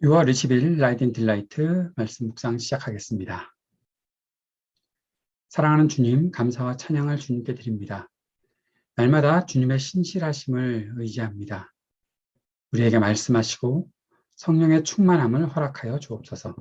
6월 20일 라이트 앤 딜라이트 말씀 묵상 시작하겠습니다. 사랑하는 주님, 감사와 찬양을 주님께 드립니다. 날마다 주님의 신실하심을 의지합니다. 우리에게 말씀하시고 성령의 충만함을 허락하여 주옵소서.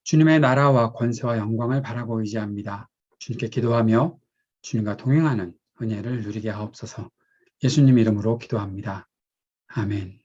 주님의 나라와 권세와 영광을 바라고 의지합니다. 주님께 기도하며 주님과 동행하는 은혜를 누리게 하옵소서. 예수님 이름으로 기도합니다. 아멘.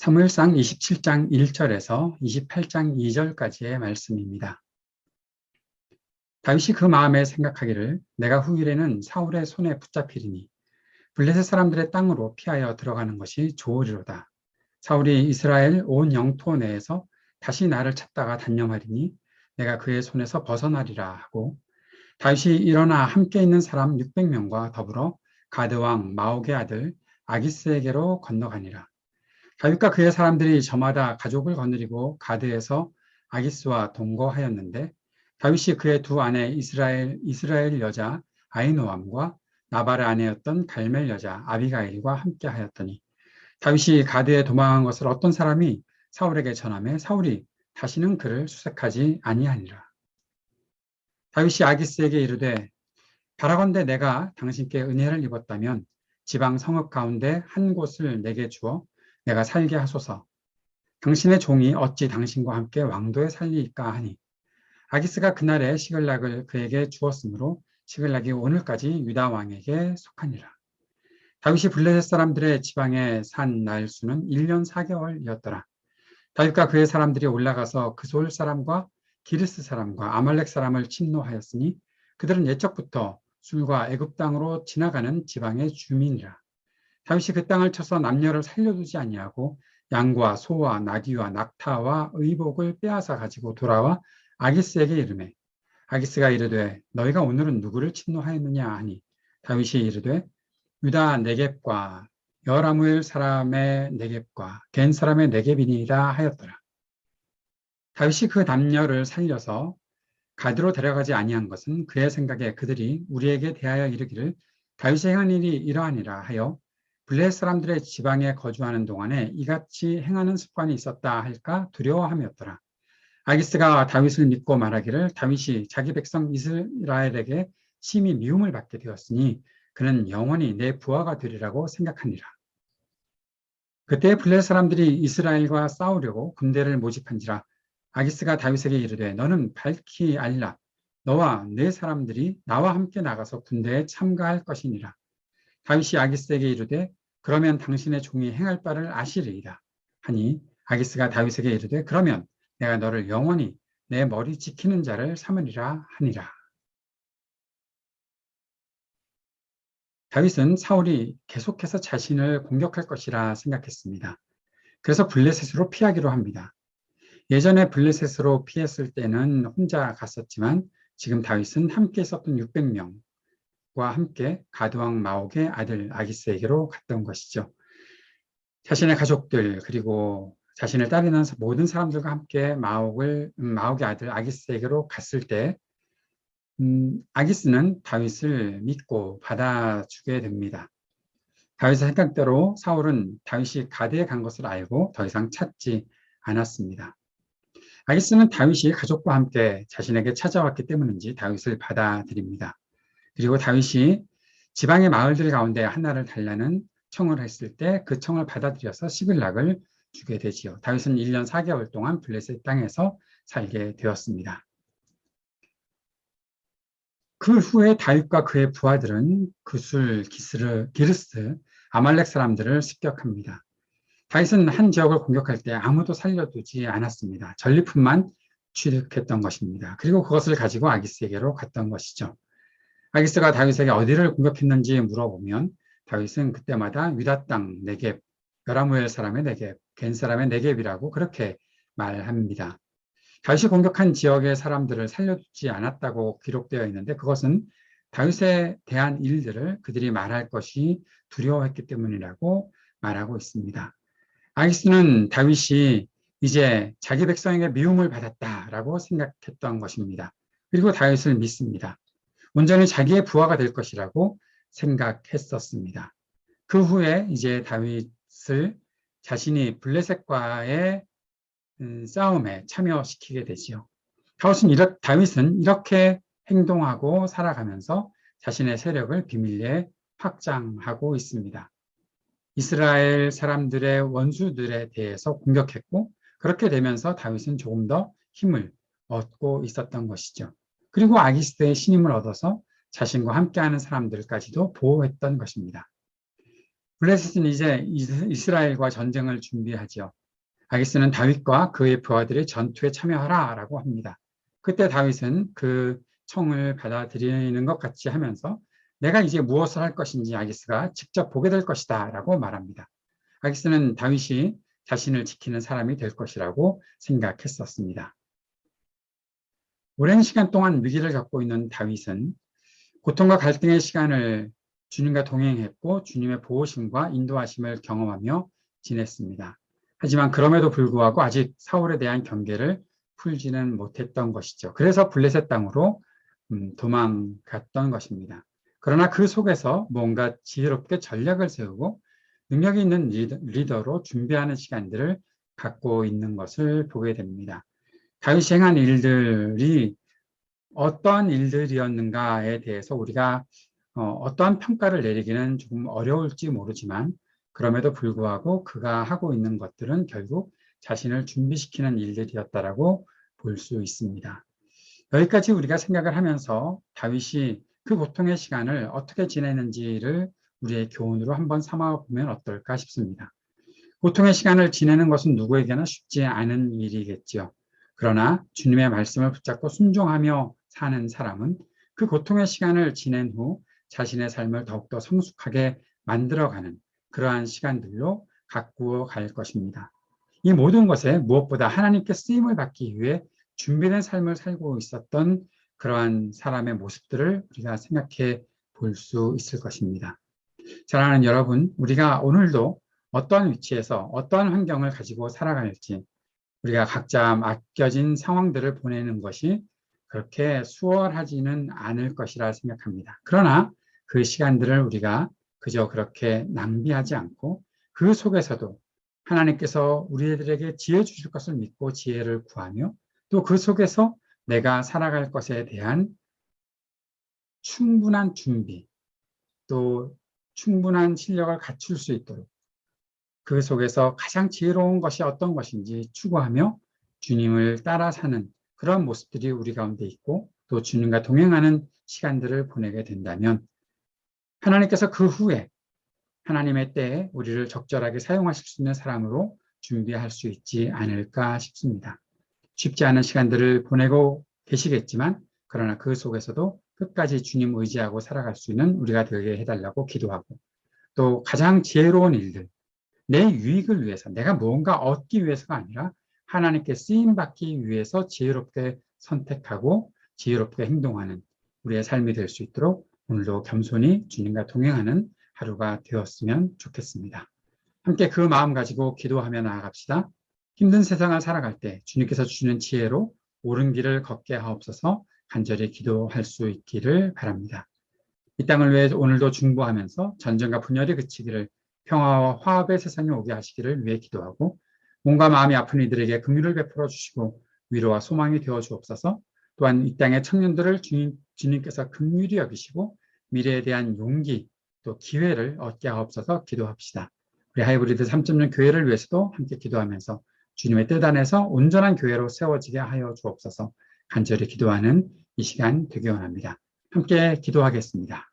사무엘상 27장 1절에서 28장 2절까지의 말씀입니다. 다윗이 그 마음에 생각하기를 내가 후일에는 사울의 손에 붙잡히리니 블레셋 사람들의 땅으로 피하여 들어가는 것이 좋으리로다. 사울이 이스라엘 온 영토 내에서 다시 나를 찾다가 단념하리니 내가 그의 손에서 벗어나리라 하고 다윗이 일어나 함께 있는 사람 600명과 더불어 가드왕 마옥의 아들 아기스에게로 건너가니라. 다윗과 그의 사람들이 저마다 가족을 거느리고 가드에서 아기스와 동거하였는데 다윗이 그의 두 아내 이스라엘 여자 아히노암과 나발의 아내였던 갈멜 여자 아비가일과 함께 하였더니 다윗이 가드에 도망한 것을 어떤 사람이 사울에게 전하매 사울이 다시는 그를 수색하지 아니하니라. 다윗이 아기스에게 이르되 바라건대 내가 당신께 은혜를 입었다면 지방 성읍 가운데 한 곳을 내게 주어 내가 살게 하소서. 당신의 종이 어찌 당신과 함께 왕도에 살리이까 하니 아기스가 그날에 시글락을 그에게 주었으므로 시글락이 오늘까지 유다 왕에게 속하니라. 다윗이 블레셋 사람들의 지방에 산 날수는 1년 4개월이었더라. 다윗과 그의 사람들이 올라가서 그솔 사람과 기르스 사람과 아말렉 사람을 침노하였으니 그들은 옛적부터 술과 애굽 땅으로 지나가는 지방의 주민이라. 다윗이 그 땅을 쳐서 남녀를 살려두지 아니하고 양과 소와 나귀와 낙타와 의복을 빼앗아 가지고 돌아와 아기스에게 이르매 아기스가 이르되 너희가 오늘은 누구를 침노하였느냐 하니 다윗이 이르되 유다 네겝과 여라무엘 사람의 네겝과 겐 사람의 네겝이니라 하였더라. 다윗이 그 남녀를 살려서 가드로 데려가지 아니한 것은 그의 생각에 그들이 우리에게 대하여 이르기를 다윗의 행한 일이 이러하니라 하여 블레셋 사람들의 지방에 거주하는 동안에 이같이 행하는 습관이 있었다 할까 두려워함이었더라. 아기스가 다윗을 믿고 말하기를 다윗이 자기 백성 이스라엘에게 심히 미움을 받게 되었으니 그는 영원히 내 부하가 되리라고 생각하니라. 그때 블레셋 사람들이 이스라엘과 싸우려고 군대를 모집한지라 아기스가 다윗에게 이르되 너는 밝히 알라. 너와 네 사람들이 나와 함께 나가서 군대에 참가할 것이니라. 다윗이 아기스에게 이르되 그러면 당신의 종이 행할 바를 아시리이다. 하니 아기스가 다윗에게 이르되 그러면 내가 너를 영원히 내 머리 지키는 자를 삼으리라 하니라. 다윗은 사울이 계속해서 자신을 공격할 것이라 생각했습니다. 그래서 블레셋으로 피하기로 합니다. 예전에 블레셋으로 피했을 때는 혼자 갔었지만 지금 다윗은 함께 있었던 600명과 함께 가드왕 마옥의 아들 아기스에게로 갔던 것이죠. 자신의 가족들 그리고 자신을 따르는 모든 사람들과 함께 마옥의 아들 아기스에게로 갔을 때 아기스는 다윗을 믿고 받아주게 됩니다. 다윗의 생각대로 사울은 다윗이 가드에 간 것을 알고 더 이상 찾지 않았습니다. 아기스는 다윗이 가족과 함께 자신에게 찾아왔기 때문인지 다윗을 받아들입니다. 그리고 다윗이 지방의 마을들 가운데 하나를 달라는 청을 했을 때 그 청을 받아들여서 시글락을 주게 되지요. 다윗은 1년 4개월 동안 블레셋 땅에서 살게 되었습니다. 그 후에 다윗과 그의 부하들은 구술, 기르스, 아말렉 사람들을 습격합니다. 다윗은 한 지역을 공격할 때 아무도 살려두지 않았습니다. 전리품만 취득했던 것입니다. 그리고 그것을 가지고 아기스에게로 갔던 것이죠. 아기스가 다윗에게 어디를 공격했는지 물어보면 다윗은 그때마다 유다 땅 네겝, 여라무엘 사람의 네겝, 겐 사람의 네겝이라고 그렇게 말합니다. 다윗이 공격한 지역의 사람들을 살려두지 않았다고 기록되어 있는데 그것은 다윗에 대한 일들을 그들이 말할 것이 두려워했기 때문이라고 말하고 있습니다. 아기스는 다윗이 이제 자기 백성에게 미움을 받았다라고 생각했던 것입니다. 그리고 다윗을 믿습니다. 온전히 자기의 부하가 될 것이라고 생각했었습니다. 그 후에 이제 다윗을 자신이 블레셋과의 싸움에 참여시키게 되지요. 다윗은 이렇게 행동하고 살아가면서 자신의 세력을 비밀리에 확장하고 있습니다. 이스라엘 사람들의 원수들에 대해서 공격했고 그렇게 되면서 다윗은 조금 더 힘을 얻고 있었던 것이죠. 그리고 아기스의 신임을 얻어서 자신과 함께하는 사람들까지도 보호했던 것입니다. 블레셋은 이제 이스라엘과 전쟁을 준비하지요. 아기스는 다윗과 그의 부하들이 전투에 참여하라 라고 합니다. 그때 다윗은 그 청을 받아들이는 것 같이 하면서 내가 이제 무엇을 할 것인지 아기스가 직접 보게 될 것이다 라고 말합니다. 아기스는 다윗이 자신을 지키는 사람이 될 것이라고 생각했었습니다. 오랜 시간 동안 위기를 겪고 있는 다윗은 고통과 갈등의 시간을 주님과 동행했고 주님의 보호심과 인도하심을 경험하며 지냈습니다. 하지만 그럼에도 불구하고 아직 사울에 대한 경계를 풀지는 못했던 것이죠. 그래서 블레셋 땅으로 도망갔던 것입니다. 그러나 그 속에서 뭔가 지혜롭게 전략을 세우고 능력이 있는 리더로 준비하는 시간들을 갖고 있는 것을 보게 됩니다. 다윗이 행한 일들이 어떠한 일들이었는가에 대해서 우리가 어떠한 평가를 내리기는 조금 어려울지 모르지만 그럼에도 불구하고 그가 하고 있는 것들은 결국 자신을 준비시키는 일들이었다라고 볼 수 있습니다. 여기까지 우리가 생각을 하면서 다윗이 그 고통의 시간을 어떻게 지내는지를 우리의 교훈으로 한번 삼아 보면 어떨까 싶습니다. 고통의 시간을 지내는 것은 누구에게나 쉽지 않은 일이겠지요. 그러나 주님의 말씀을 붙잡고 순종하며 사는 사람은 그 고통의 시간을 지낸 후 자신의 삶을 더욱더 성숙하게 만들어가는 그러한 시간들로 가꾸어 갈 것입니다. 이 모든 것에 무엇보다 하나님께 쓰임을 받기 위해 준비된 삶을 살고 있었던 그러한 사람의 모습들을 우리가 생각해 볼 수 있을 것입니다. 사랑하는 여러분, 우리가 오늘도 어떠한 위치에서 어떠한 환경을 가지고 살아갈지 우리가 각자 맡겨진 상황들을 보내는 것이 그렇게 수월하지는 않을 것이라 생각합니다. 그러나 그 시간들을 우리가 그저 그렇게 낭비하지 않고 그 속에서도 하나님께서 우리들에게 지혜 주실 것을 믿고 지혜를 구하며 또 그 속에서 내가 살아갈 것에 대한 충분한 준비, 또 충분한 실력을 갖출 수 있도록 그 속에서 가장 지혜로운 것이 어떤 것인지 추구하며 주님을 따라 사는 그런 모습들이 우리 가운데 있고 또 주님과 동행하는 시간들을 보내게 된다면 하나님께서 그 후에 하나님의 때에 우리를 적절하게 사용하실 수 있는 사람으로 준비할 수 있지 않을까 싶습니다. 쉽지 않은 시간들을 보내고 계시겠지만 그러나 그 속에서도 끝까지 주님 의지하고 살아갈 수 있는 우리가 되게 해달라고 기도하고 또 가장 지혜로운 일들 내 유익을 위해서 내가 무언가 얻기 위해서가 아니라 하나님께 쓰임받기 위해서 지혜롭게 선택하고 지혜롭게 행동하는 우리의 삶이 될 수 있도록 오늘도 겸손히 주님과 동행하는 하루가 되었으면 좋겠습니다. 함께 그 마음 가지고 기도하며 나아갑시다. 힘든 세상을 살아갈 때 주님께서 주시는 지혜로 옳은 길을 걷게 하옵소서 간절히 기도할 수 있기를 바랍니다. 이 땅을 위해 오늘도 중보하면서 전쟁과 분열이 그치기를 평화와 화합의 세상에 오게 하시기를 위해 기도하고 몸과 마음이 아픈 이들에게 긍휼을 베풀어 주시고 위로와 소망이 되어 주옵소서. 또한 이 땅의 청년들을 주님께서 긍휼히 여기시고 미래에 대한 용기 또 기회를 얻게 하옵소서 기도합시다. 우리 하이브리드 3.0 교회를 위해서도 함께 기도하면서 주님의 뜻 안에서 온전한 교회로 세워지게 하여 주옵소서 간절히 기도하는 이 시간 되기 원합니다. 함께 기도하겠습니다.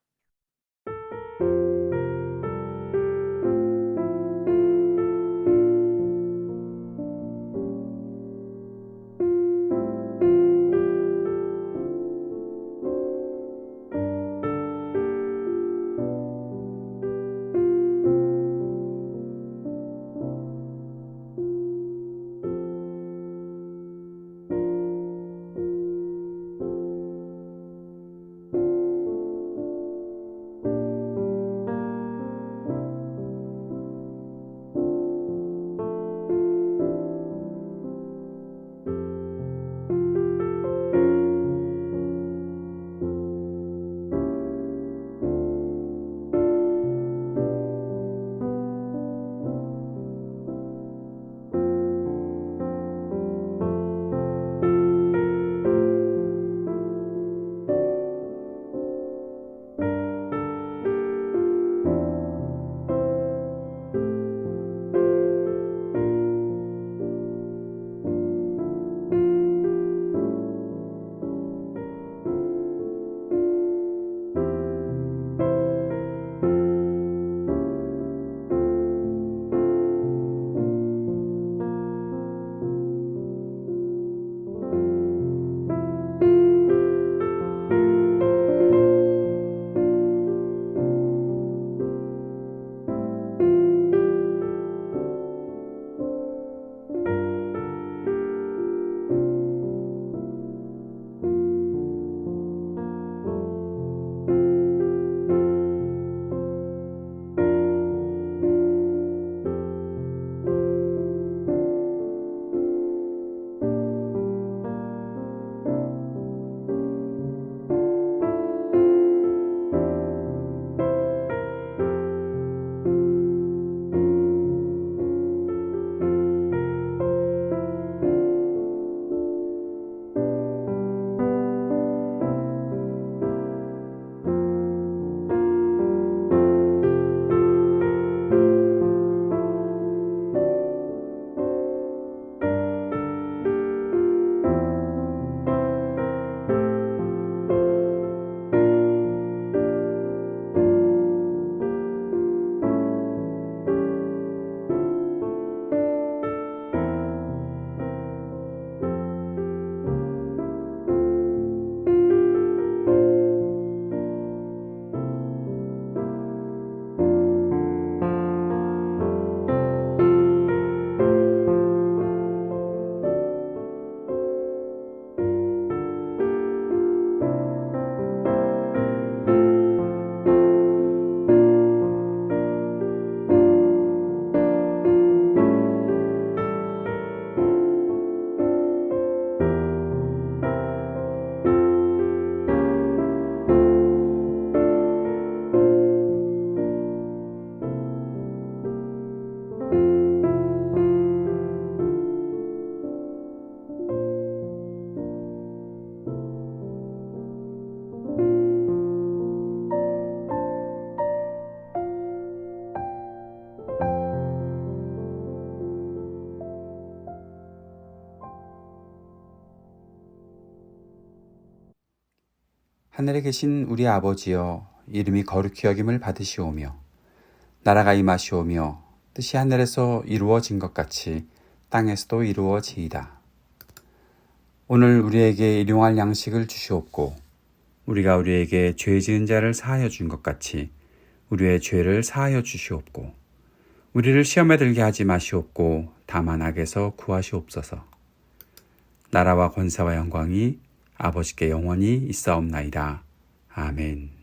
하늘에 계신 우리 아버지여, 이름이 거룩히 여김을 받으시오며 나라가 임하시오며 뜻이 하늘에서 이루어진 것 같이 땅에서도 이루어지이다. 오늘 우리에게 일용할 양식을 주시옵고 우리가 우리에게 죄 지은 자를 사하여 준 것 같이 우리의 죄를 사하여 주시옵고 우리를 시험에 들게 하지 마시옵고 다만 악에서 구하시옵소서. 나라와 권세와 영광이 아버지께 영원히 있사옵나이다. 아멘.